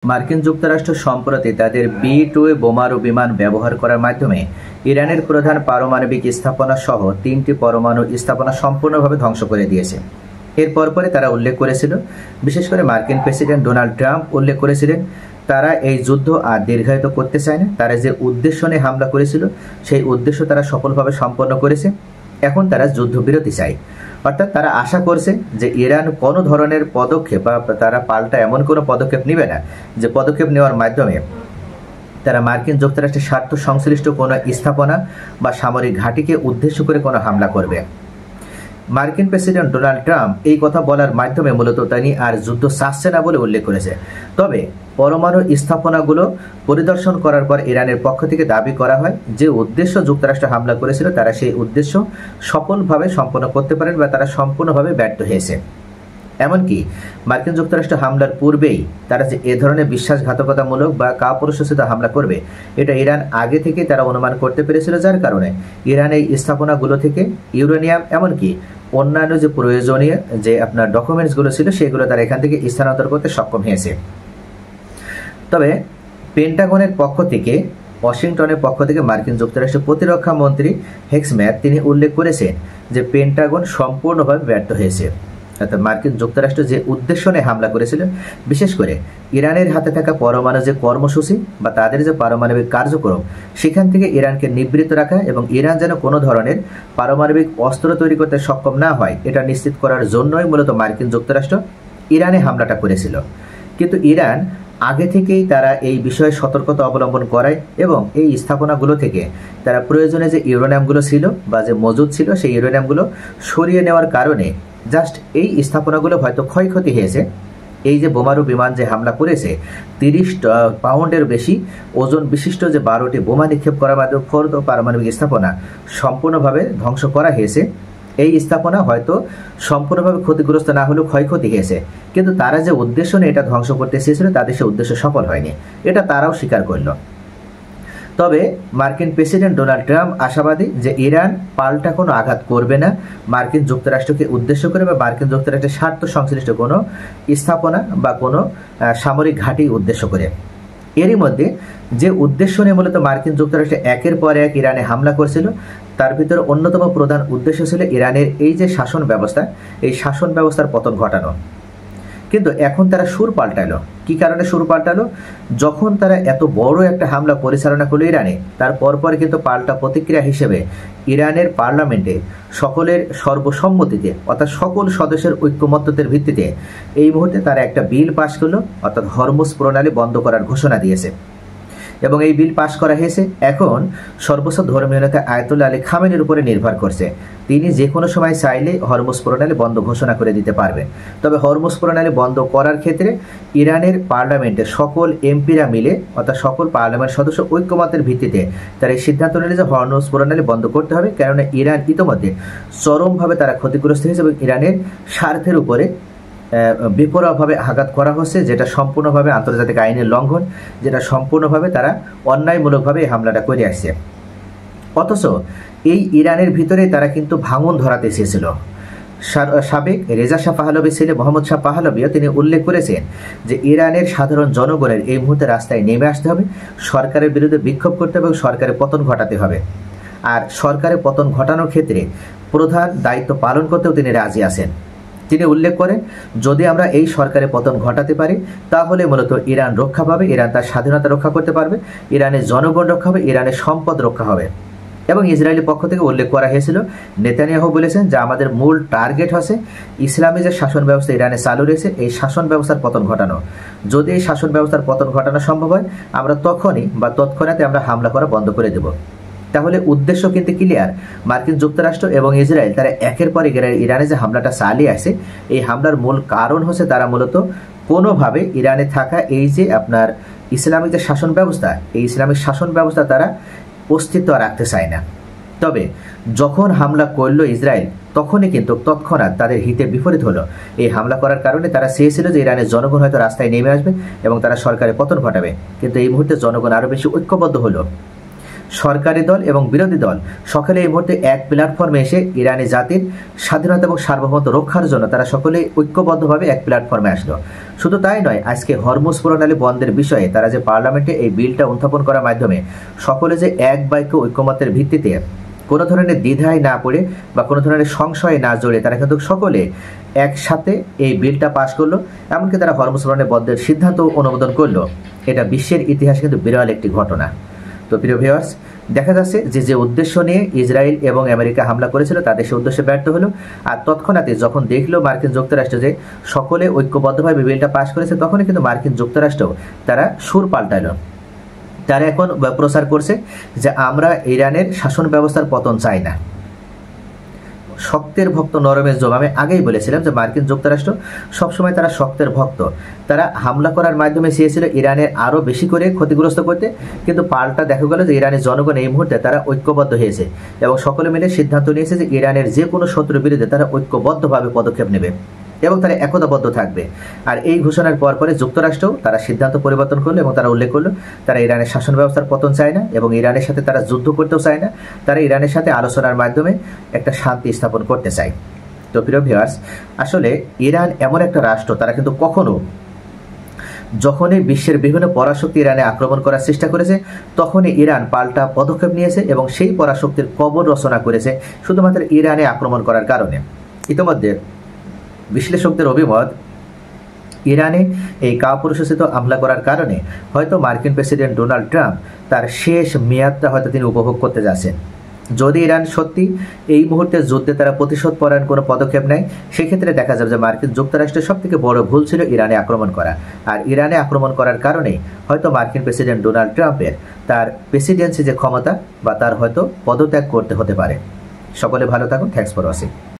মার্কিন যুক্তরাষ্ট্র সম্প্রতি তাদের B-2 বোমারু বিমান ব্যবহার করার মাধ্যমে ইরানের প্রধান পারমাণবিক স্থাপনা সহ 3টি পরমাণু স্থাপনা সম্পূর্ণভাবে ধ্বংস করে দিয়েছে। এর পরপরে তারা উল্লেখ করেছিল, বিশেষ করে মার্কিন প্রেসিডেন্ট ডোনাল্ড ট্রাম্প উল্লেখ করেছিলেন, তারা এই যুদ্ধ আর দীর্ঘায়িত করতে চায় না। তারা যে উদ্দেশ্য নিয়ে হামলা করেছিল সেই উদ্দেশ্য তারা সফলভাবে সম্পন্ন করেছে। এখন তারা যুদ্ধবিরতি চায়, অর্থাৎ তারা আশা করছে যে ইরান কোনো ধরনের পদক্ষেপ বা তারা পাল্টা এমন কোনো পদক্ষেপ নেবে না যে পদক্ষেপ নেওয়ার মাধ্যমে তারা মার্কিন যুক্তরাষ্ট্রের স্বার্থ সংশ্লিষ্ট কোনো স্থাপনা বা সামরিক ঘাঁটিকে উদ্দেশ্য করে কোনো হামলা করবে। মার্কিন প্রেসিডেন্ট ডোনাল্ড ট্রাম্প এই কথা বলার মাধ্যমে মূলত তিনি আর যুদ্ধ চাচ্ছে না বলে উল্লেখ করেছে। তবে পরমাণু স্থাপনাগুলো পরিদর্শন করার পর ইরানের পক্ষ থেকে দাবি করা হয় যে উদ্দেশ্য যুক্তরাষ্ট্র হামলা করেছিল তারা সেই উদ্দেশ্য সফলভাবে সম্পন্ন করতে পারেন বা তারা সম্পূর্ণভাবে ব্যর্থ হয়েছে। এমনকি মার্কিন যুক্তরাষ্ট্র হামলার পূর্বেই তারা যে এ ধরনের বিশ্বাসঘাতকতামূলক বা কাপুরুষোচিত হামলা করবে এটা ইরান আগে থেকে তারা অনুমান করতে পেরেছিল, যার কারণে ইরান এই স্থাপনাগুলো থেকে ইউরেনিয়াম এমনকি অন্যান্য যে প্রয়োজনীয় যে আপনার ডকুমেন্টসগুলো ছিল সেগুলো তারা এখান থেকে স্থানান্তর করতে সক্ষম হয়েছে। তবে পেন্টাগনের পক্ষ থেকে, ওয়াশিংটনের পক্ষ থেকে মার্কিন যুক্তরাষ্ট্রের প্রতিরক্ষা মন্ত্রী হেক্সম্যাথ তিনি উল্লেখ করেছেন যে পেন্টাগন সম্পূর্ণভাবে ব্যর্থ হয়েছে। অর্থাৎ মার্কিন যুক্তরাষ্ট্র যে উদ্দেশ্য নিয়ে হামলা করেছিল, বিশেষ করে ইরানের হাতে থাকা পরমাণু যে কর্মসূচি বা তাদের যে পারমাণবিক কার্যক্রম সেখান থেকে ইরানকে নিবৃত্ত রাখা এবং ইরান যেন কোনো ধরনের পারমাণবিক অস্ত্র তৈরি করতে সক্ষম না হয় এটা নিশ্চিত করার জন্যই মূলত মার্কিন যুক্তরাষ্ট্র ইরানে হামলাটা করেছিল। কিন্তু ইরান আগে থেকেই তারা এই বিষয়ে সতর্কতা অবলম্বন করায় এবং এই স্থাপনাগুলো থেকে তারা প্রয়োজনে যে ইউরেনিয়ামগুলো ছিল বা যে মজুদ ছিল সেই ইউরেনিয়ামগুলো সরিয়ে নেওয়ার কারণে জাস্ট এই স্থাপনাগুলো হয়তো ক্ষয়ক্ষতি হয়েছে। এই যে বোমারু বিমান যে হামলা করেছে 30 পাউন্ডের বেশি ওজন বিশিষ্ট যে 12টি বোমা নিক্ষেপ করার মাধ্যমে ফোর্দ পারমাণবিক স্থাপনা সম্পূর্ণভাবে ধ্বংস করা হয়েছে। এই স্থাপনা হয়তো সম্পূর্ণভাবে ক্ষতিগ্রস্ত না হলেও ক্ষয়ক্ষতি হয়েছে, কিন্তু তারা যে উদ্দেশ্য নিয়ে এটা ধ্বংস করতে চেয়েছিল তাদের সে উদ্দেশ্য সফল হয়নি, এটা তারাও স্বীকার করল। তবে মার্কিন প্রেসিডেন্ট ডোনাল্ড ট্রাম্প আশাবাদী যে ইরান পাল্টা কোনো আঘাত করবে না মার্কিন যুক্তরাষ্ট্রকে উদ্দেশ্য করে বা মার্কিন যুক্তরাষ্ট্রের স্বার্থ সংশ্লিষ্ট কোনো স্থাপনা বা কোনো সামরিক ঘাঁটি উদ্দেশ্য করে। এরই মধ্যে যে উদ্দেশ্য নিয়ে মূলত মার্কিন যুক্তরাষ্ট্র একের পর এক ইরানে হামলা করছিল তার ভিতরে অন্যতম প্রধান উদ্দেশ্য ছিল ইরানের এই যে শাসন ব্যবস্থা, এই শাসন ব্যবস্থার পতন ঘটানো। কিন্তু এখন তারা সুর পাল্টালো। কি কারণে সুর পাল্টালো? যখন তারা এত বড় একটা হামলা পরিচালনা করলো ইরানে, তার পরপর কিন্তু পাল্টা প্রতিক্রিয়া হিসেবে ইরানের পার্লামেন্টে সকলের সর্বসম্মতিতে অর্থাৎ সকল সদস্যের ঐক্যমত্যের ভিত্তিতে এই মুহূর্তে তারা একটা বিল পাশ করলো, অর্থাৎ হরমুজ প্রণালী বন্ধ করার ঘোষণা দিয়েছে এবং এই বিল পাশ করা হয়েছে। এখন সর্বোচ্চ ধর্মীয় নেতা আয়াতুল্লাহ আলী খামেনির উপরে নির্ভর করছে, তিনি যে কোনো সময় চাইলে হরমুজ প্রণালী বন্ধ ঘোষণা করে দিতে পারবেন। তবে হরমুজ প্রণালী বন্ধ করার ক্ষেত্রে ইরানের পার্লামেন্টের সকল এমপিরা মিলে অর্থাৎ সকল পার্লামেন্ট সদস্য ঐক্যমতের ভিত্তিতে তারা এই সিদ্ধান্ত নিলে যে হরমুজ প্রণালী বন্ধ করতে হবে, কেননা ইরান ইতিমধ্যে চরমভাবে তারা ক্ষতিগ্রস্ত হয়েছে এবং ইরানের স্বার্থের উপরে বেপরোয়াভাবে আঘাত করা হচ্ছে, যেটা সম্পূর্ণভাবে আন্তর্জাতিক আইনের লঙ্ঘন, যেটা সম্পূর্ণভাবে তারা অন্যায়মূলকভাবে এই হামলাটা করে আসছে। অথচ এই ইরানের ভিতরে তারা কিন্তু ভাঙন ধরাতে চেয়েছিল। সাবেক রেজা শাহ পাহলভীর ছেলে মোহাম্মদ শাহ পাহলভীও তিনি উল্লেখ করেছেন যে ইরানের সাধারণ জনগণের এই মুহূর্তে রাস্তায় নেমে আসতে হবে, সরকারের বিরুদ্ধে বিক্ষোভ করতে হবে এবং সরকারের পতন ঘটাতে হবে। আর সরকারের পতন ঘটানোর ক্ষেত্রে প্রধান দায়িত্ব পালন করতেও তিনি রাজি আছেন। তিনি উল্লেখ করেন, যদি আমরা এই সরকারের পতন ঘটাতে পারি তাহলে মূলত ইরান রক্ষা পাবে, ইরান তার স্বাধীনতা রক্ষা করতে পারবে, ইরানের জনগণ রক্ষা হবে, ইরানের সম্পদ রক্ষা হবে। এবং ইসরায়েলের পক্ষ থেকে উল্লেখ করা হয়েছিল, নেতানিয়াহু বলেছেন যে আমাদের মূল টার্গেট হচ্ছে ইসলামী যে শাসন ব্যবস্থা ইরানে চালু রয়েছে এই শাসন ব্যবস্থার পতন ঘটানো। যদি এই শাসন ব্যবস্থার পতন ঘটানো সম্ভব হয় আমরা তখনই বা তৎক্ষণাৎ আমরা হামলা করা বন্ধ করে দেব। তাহলে উদ্দেশ্য কিন্তু ক্লিয়ার। মার্কিন যুক্তরাষ্ট্র এবং ইসরায়েল তারা একের পর এক ইরানে যে হামলাটা চালিয়ে আসে এই হামলার মূল কারণ হচ্ছে তারা মূলত কোনোভাবে ইরানে থাকা এই যে আপনার ইসলামিক যে শাসন ব্যবস্থা এই ইসলামিক শাসন ব্যবস্থা তারা অস্তিত্ব রাখতে চায় না। তবে যখন হামলা করলো ইসরায়েল তখনই কিন্তু তৎক্ষণাৎ তাদের হিতে বিপরীত হলো। এই হামলা করার কারণে তারা চেয়েছিল যে ইরানের জনগণ হয়তো রাস্তায় নেমে আসবে এবং তারা সরকারের পতন ঘটাবে, কিন্তু এই মুহূর্তে জনগণ আরও বেশি ঐক্যবদ্ধ হলো। সরকারি দল এবং বিরোধী দল সকলে এই মুহূর্তে এক প্ল্যাটফর্মে এসে ইরানি জাতির স্বাধীনতা এবং সার্বভৌমত্ব রক্ষার জন্য তারা সকলে ঐক্যবদ্ধভাবে এক প্ল্যাটফর্মে আসলো। শুধু তাই নয়, আজকে হরমুজ প্রণালী বন্ধের বিষয়ে তারা যে পার্লামেন্টে এই বিলটা উত্থাপন করার মাধ্যমে সকলে যে এক বাক্য ঐক্যমতের ভিত্তিতে কোনো ধরনের দ্বিধায় না পড়ে বা কোনো ধরনের সংশয়ে না জড়ে তারা কিন্তু সকলে একসাথে এই বিলটা পাশ করলো, এমনকি তারা হরমুজ প্রণালী বন্ধের সিদ্ধান্ত অনুমোদন করলো। এটা বিশ্বের ইতিহাসে কিন্তু বিরল একটি ঘটনা। তো প্রিয় ভিউয়ার্স, দেখা যাচ্ছে যে উদ্দেশ্য নিয়ে ইসরায়েল এবং আমেরিকা হামলা করেছিল তাদের সে উদ্দেশ্যে ব্যর্থ হলো। আর তৎক্ষণাৎই যখন দেখলো মার্কিন যুক্তরাষ্ট্র যে সকলে ঐক্যবদ্ধভাবে বিলটা পাশ করেছে, তখনই কিন্তু মার্কিন যুক্তরাষ্ট্র তারা সুর পাল্টালো। তারা এখন প্রচার করছে যে আমরা ইরানের শাসন ব্যবস্থার পতন চাই না। শক্তের ভক্ত নরমের জবাব। আমি আগেই বলেছিলাম যে মার্কিন যুক্তরাষ্ট্র সবসময় তারা শক্তের ভক্ত। তারা হামলা করার মাধ্যমে চেয়েছিল ইরানের আরও বেশি করে ক্ষতিগ্রস্ত করতে, কিন্তু পাল্টা দেখা গেল যে ইরানের জনগণ এই মুহূর্তে তারা ঐক্যবদ্ধ হয়েছে এবং সকলে মিলে সিদ্ধান্ত নিয়েছে যে ইরানের যে কোনো শত্রুর বিরুদ্ধে তারা ঐক্যবদ্ধভাবে পদক্ষেপ নেবে এবং তারা একতাবদ্ধ থাকবে। আর এই ঘোষণার পরে যুক্তরাষ্ট্রও তারা সিদ্ধান্ত পরিবর্তন করলো এবং তারা উল্লেখ করলো তারা ইরানের শাসন ব্যবস্থার পতন চায় না এবং ইরানের সাথে তারা যুদ্ধ করতেও চায় না, তারা ইরানের সাথে আলোচনার মাধ্যমে একটা শান্তি স্থাপন করতে চায়। তো প্রিয় ভিউয়ার্স, আসলে ইরান এমন একটা রাষ্ট্র, তারা কিন্তু কখনো যখনই বিশ্বের বিভিন্ন পরাশক্তি ইরানে আক্রমণ করার চেষ্টা করেছে তখনই ইরান পাল্টা পদক্ষেপ নিয়েছে এবং সেই পরাশক্তির কবর রচনা করেছে শুধুমাত্র ইরানে আক্রমণ করার কারণে। ইতিমধ্যে বিশ্লেষকদের অভিমত, ইরানে এই কাপুরুষোচিত হামলা করার কারণে হয়তো মার্কিন প্রেসিডেন্ট ডোনাল্ড ট্রাম্প তার শেষ মেয়াদটা হয়তো তিনি উপভোগ করতে যাচ্ছেন। যদি ইরান সত্যি এই মুহূর্তে যুদ্ধে তারা প্রতিশোধ পরায়ণ কোনো পদক্ষেপ নেয়, সেক্ষেত্রে দেখা যাবে যে মার্কিন যুক্তরাষ্ট্রের সবথেকে বড় ভুল ছিল ইরানে আক্রমণ করা। আর ইরানে আক্রমণ করার কারণেই হয়তো মার্কিন প্রেসিডেন্ট ডোনাল্ড ট্রাম্পের তার প্রেসিডেন্সি যে ক্ষমতা বা তার হয়তো পদত্যাগ করতে হতে পারে। সকলে ভালো থাকুন। Thanks for watching.